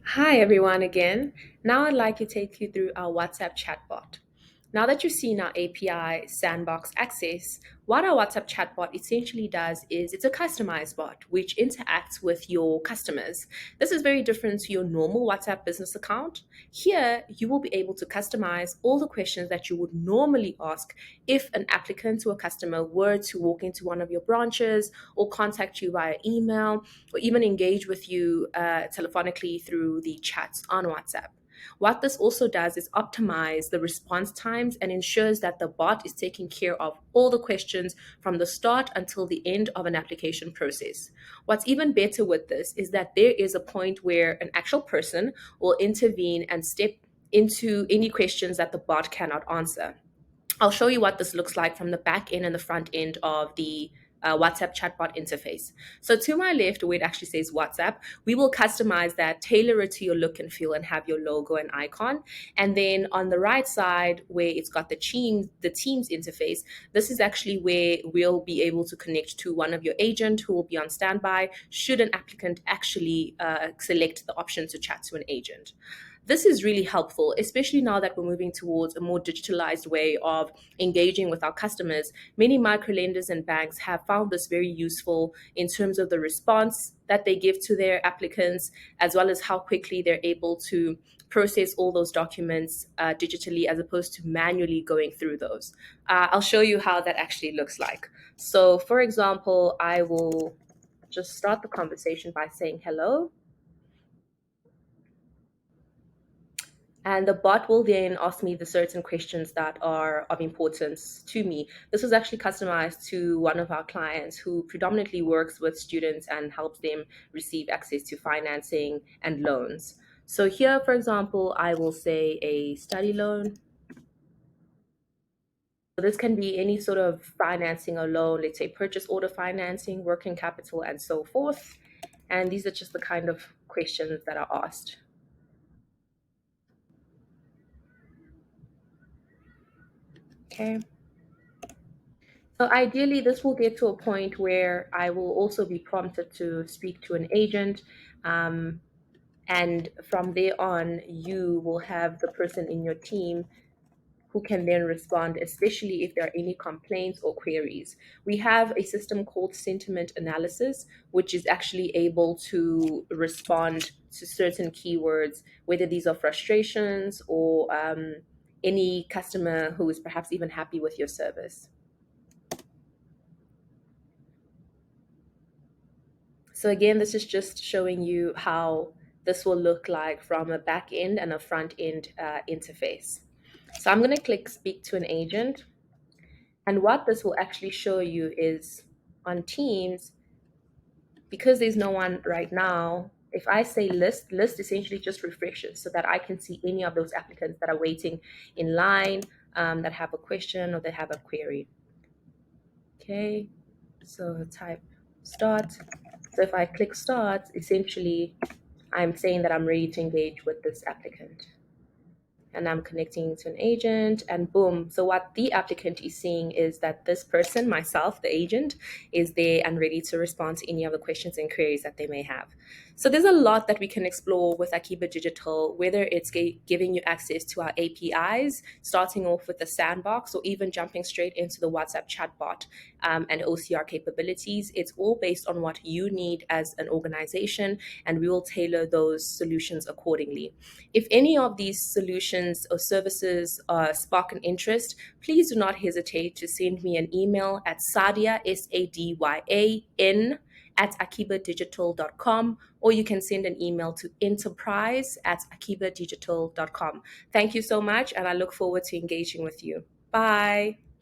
Hi everyone again. Now I'd like to take you through our WhatsApp chatbot. Now that you've seen our API sandbox access, what our WhatsApp chatbot essentially does is it's a customized bot which interacts with your customers. This is very different to your normal WhatsApp business account. Here, you will be able to customize all the questions that you would normally ask if an applicant or a customer were to walk into one of your branches or contact you via email or even engage with you telephonically through the chats on WhatsApp. What this also does is optimize the response times and ensures that the bot is taking care of all the questions from the start until the end of an application process. What's even better with this is that there is a point where an actual person will intervene and step into any questions that the bot cannot answer. I'll show you what this looks like from the back end and the front end of the WhatsApp chatbot interface. So to my left, where it actually says WhatsApp, we will customize that, tailor it to your look and feel, and have your logo and icon. And then on the right side, where it's got the Teams interface, this is actually where we'll be able to connect to one of your agent who will be on standby should an applicant actually select the option to chat to an agent. This is really helpful, especially now that we're moving towards a more digitalized way of engaging with our customers. Many microlenders and banks have found this very useful in terms of the response that they give to their applicants, as well as how quickly they're able to process all those documents digitally as opposed to manually going through those. I'll show you how that actually looks like. So, for example, I will just start the conversation by saying hello. And the bot will then ask me the certain questions that are of importance to me. This was actually customized to one of our clients who predominantly works with students and helps them receive access to financing and loans. So here, for example, I will say a study loan. So this can be any sort of financing or loan, let's say purchase order financing, working capital, and so forth. And these are just the kind of questions that are asked. Okay. So ideally, this will get to a point where I will also be prompted to speak to an agent. Um, and from there on, you will have the person in your team who can then respond, especially if there are any complaints or queries. We have a system called sentiment analysis, which is actually able to respond to certain keywords, whether these are frustrations or any customer who is perhaps even happy with your service. So again, this is just showing you how this will look like from a back end and a front end interface. So I'm going to click speak to an agent. And what this will actually show you is on Teams, because there's no one right now, if I say list essentially just refreshes so that I can see any of those applicants that are waiting in line, that have a question or they have a query. Okay, so type start. So if I click start, essentially I'm saying that I'm ready to engage with this applicant. And I'm connecting to an agent, and boom. So what the applicant is seeing is that this person, myself, the agent, is there and ready to respond to any of the questions and queries that they may have. So there's a lot that we can explore with Akiba Digital, whether it's giving you access to our APIs, starting off with the sandbox, or even jumping straight into the WhatsApp chatbot and OCR capabilities. It's all based on what you need as an organization, and we will tailor those solutions accordingly. If any of these solutions or services spark an interest, please do not hesitate to send me an email at Sadia, SADYAN, at akibadigital.com, or you can send an email to enterprise at akibadigital.com. Thank you so much, and I look forward to engaging with you. Bye.